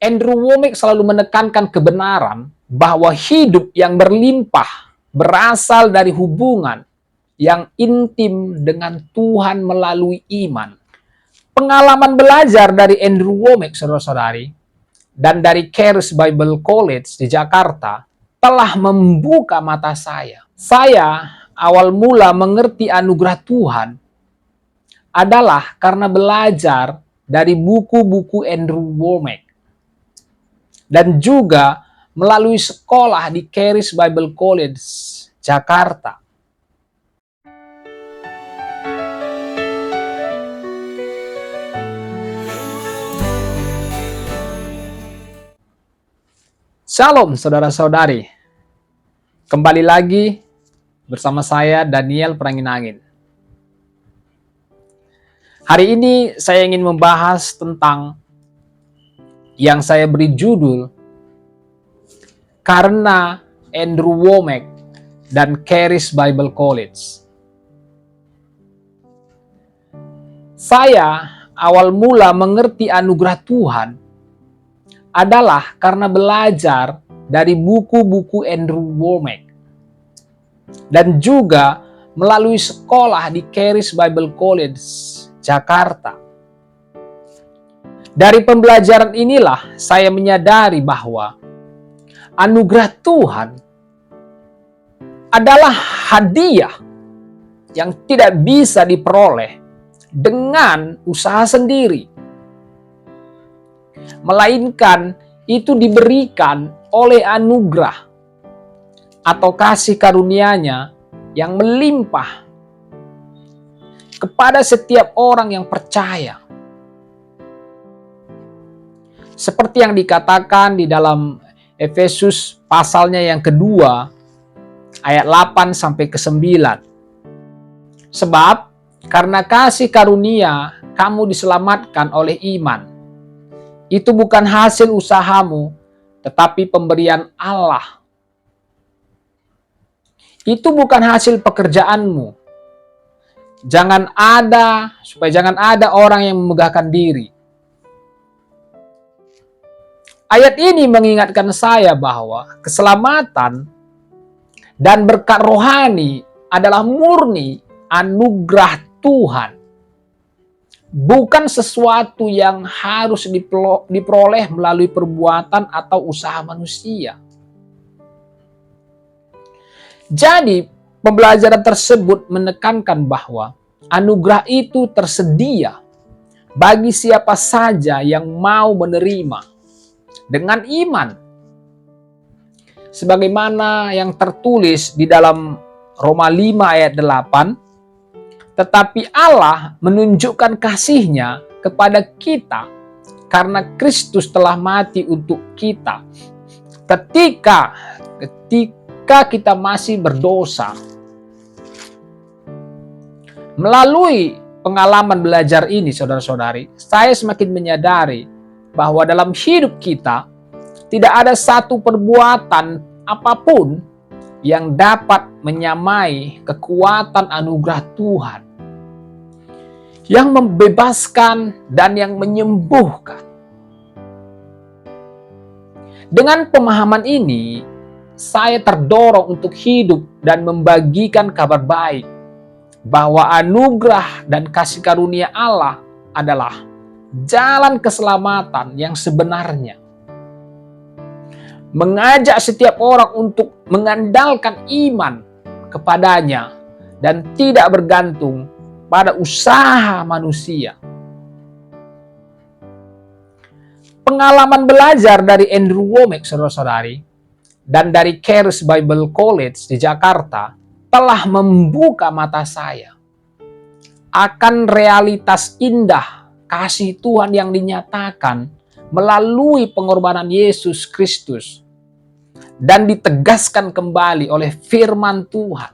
Andrew Wommack selalu menekankan kebenaran bahwa hidup yang berlimpah berasal dari hubungan yang intim dengan Tuhan melalui iman. Pengalaman belajar dari Andrew Wommack, saudara-saudari, dan dari Charis Bible College di Jakarta telah membuka mata saya. Saya awal mula mengerti anugerah Tuhan adalah karena belajar dari buku-buku Andrew Wommack dan juga melalui sekolah di Charis Bible College Jakarta. Shalom saudara-saudari. Kembali lagi bersama saya Daniel Pranginangin. Hari ini saya ingin membahas tentang yang saya beri judul Karena Andrew Wommack dan Charis Bible College. Saya awal mula mengerti anugerah Tuhan adalah karena belajar dari buku-buku Andrew Wommack dan juga melalui sekolah di Charis Bible College Jakarta. Dari pembelajaran inilah saya menyadari bahwa anugerah Tuhan adalah hadiah yang tidak bisa diperoleh dengan usaha sendiri, melainkan itu diberikan oleh anugerah atau kasih karunia-Nya yang melimpah kepada setiap orang yang percaya. Seperti yang dikatakan di dalam Efesus pasalnya yang kedua, ayat 8 sampai ke 9. Sebab karena kasih karunia kamu diselamatkan oleh iman. Itu bukan hasil usahamu, tetapi pemberian Allah. Itu bukan hasil pekerjaanmu. Supaya jangan ada orang yang memegahkan diri. Ayat ini mengingatkan saya bahwa keselamatan dan berkat rohani adalah murni anugerah Tuhan. Bukan sesuatu yang harus diperoleh melalui perbuatan atau usaha manusia. Jadi, pembelajaran tersebut menekankan bahwa anugerah itu tersedia bagi siapa saja yang mau menerima dengan iman. Sebagaimana yang tertulis di dalam Roma 5 ayat 8, tetapi Allah menunjukkan kasih-Nya kepada kita karena Kristus telah mati untuk kita ketika kita masih berdosa. Melalui pengalaman belajar ini, saudara-saudari, saya semakin menyadari bahwa dalam hidup kita tidak ada satu perbuatan apapun yang dapat menyamai kekuatan anugerah Tuhan yang membebaskan dan yang menyembuhkan. Dengan pemahaman ini, saya terdorong untuk hidup dan membagikan kabar baik bahwa anugerah dan kasih karunia Allah adalah jalan keselamatan yang sebenarnya. Mengajak setiap orang untuk mengandalkan iman kepadanya dan tidak bergantung pada usaha manusia. Pengalaman belajar dari Andrew Wommack, saudara-saudari, dan dari Charis Bible College di Jakarta telah membuka mata saya akan realitas indah kasih Tuhan yang dinyatakan melalui pengorbanan Yesus Kristus dan ditegaskan kembali oleh firman Tuhan.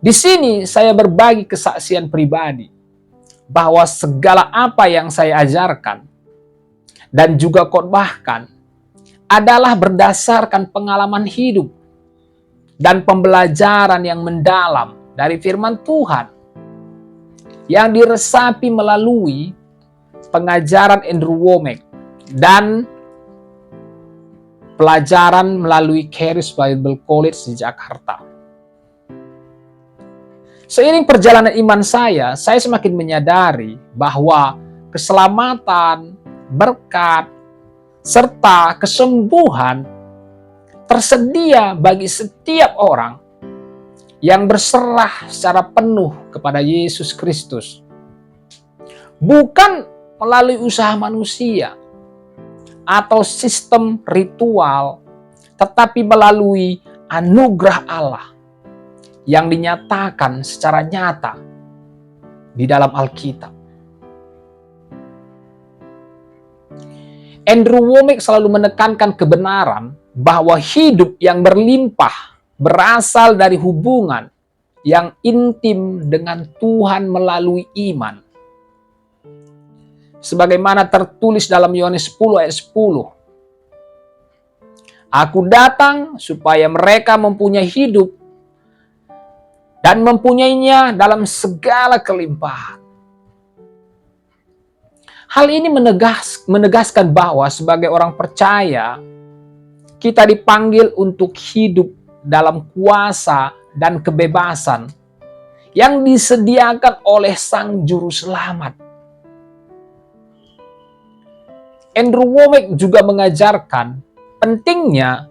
Di sini saya berbagi kesaksian pribadi bahwa segala apa yang saya ajarkan dan juga khotbahkan adalah berdasarkan pengalaman hidup dan pembelajaran yang mendalam dari firman Tuhan yang diresapi melalui pengajaran Andrew Wommack dan pelajaran melalui Charis Bible College di Jakarta. Seiring perjalanan iman saya semakin menyadari bahwa keselamatan, berkat, serta kesembuhan tersedia bagi setiap orang yang berserah secara penuh kepada Yesus Kristus. Bukan melalui usaha manusia atau sistem ritual, tetapi melalui anugerah Allah yang dinyatakan secara nyata di dalam Alkitab. Andrew Wommack selalu menekankan kebenaran bahwa hidup yang berlimpah berasal dari hubungan yang intim dengan Tuhan melalui iman. Sebagaimana tertulis dalam Yohanes 10 ayat 10. Aku datang supaya mereka mempunyai hidup dan mempunyainya dalam segala kelimpahan. Hal ini menegaskan bahwa sebagai orang percaya, kita dipanggil untuk hidup dalam kuasa dan kebebasan yang disediakan oleh Sang Juru Selamat. Andrew Wommack juga mengajarkan pentingnya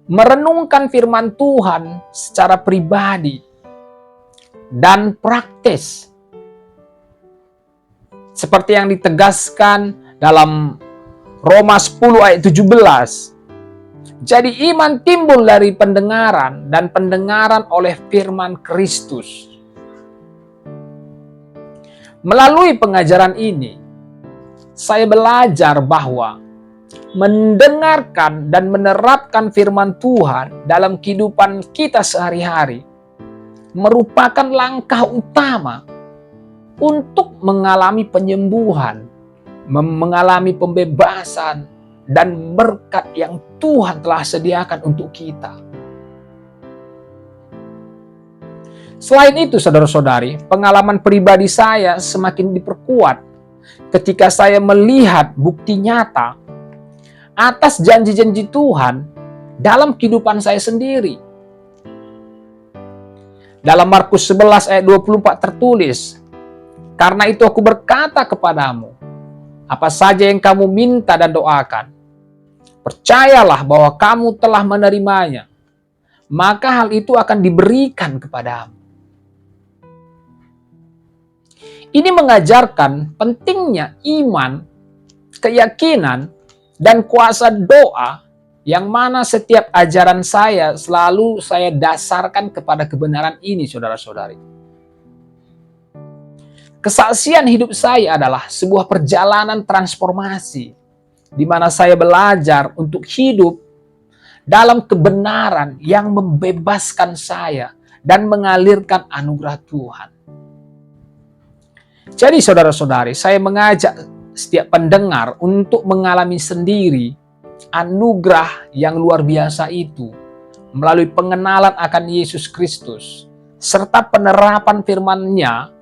merenungkan firman Tuhan secara pribadi dan praktis. Seperti yang ditegaskan dalam Roma 10 ayat 17. Jadi iman timbul dari pendengaran dan pendengaran oleh firman Kristus. Melalui pengajaran ini, saya belajar bahwa mendengarkan dan menerapkan firman Tuhan dalam kehidupan kita sehari-hari merupakan langkah utama untuk mengalami penyembuhan, mengalami pembebasan, dan berkat yang Tuhan telah sediakan untuk kita. Selain itu, saudara-saudari, pengalaman pribadi saya semakin diperkuat ketika saya melihat bukti nyata atas janji-janji Tuhan dalam kehidupan saya sendiri. Dalam Markus 11 ayat 24 tertulis, "Karena itu aku berkata kepadamu, apa saja yang kamu minta dan doakan, percayalah bahwa kamu telah menerimanya, maka hal itu akan diberikan kepadamu." Ini mengajarkan pentingnya iman, keyakinan, dan kuasa doa yang mana setiap ajaran saya selalu saya dasarkan kepada kebenaran ini, saudara-saudari. Kesaksian hidup saya adalah sebuah perjalanan transformasi di mana saya belajar untuk hidup dalam kebenaran yang membebaskan saya dan mengalirkan anugerah Tuhan. Jadi saudara-saudari, saya mengajak setiap pendengar untuk mengalami sendiri anugerah yang luar biasa itu melalui pengenalan akan Yesus Kristus serta penerapan firman-Nya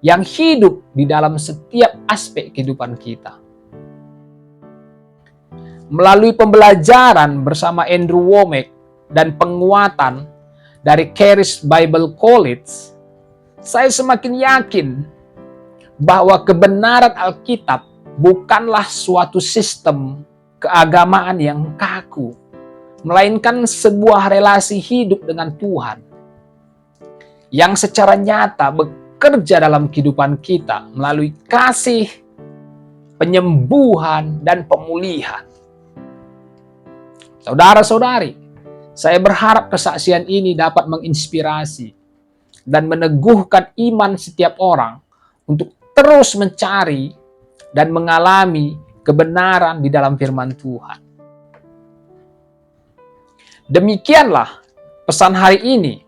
yang hidup di dalam setiap aspek kehidupan kita. Melalui pembelajaran bersama Andrew Wommack dan penguatan dari Charis Bible College, saya semakin yakin bahwa kebenaran Alkitab bukanlah suatu sistem keagamaan yang kaku, melainkan sebuah relasi hidup dengan Tuhan yang secara nyata bekerja dalam kehidupan kita melalui kasih, penyembuhan, dan pemulihan. Saudara-saudari, saya berharap kesaksian ini dapat menginspirasi dan meneguhkan iman setiap orang untuk terus mencari dan mengalami kebenaran di dalam firman Tuhan. Demikianlah pesan hari ini.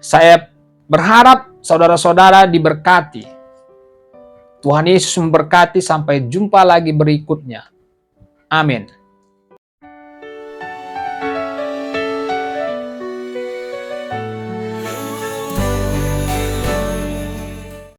Saya berharap saudara-saudara diberkati. Tuhan Yesus memberkati, sampai jumpa lagi berikutnya. Amin.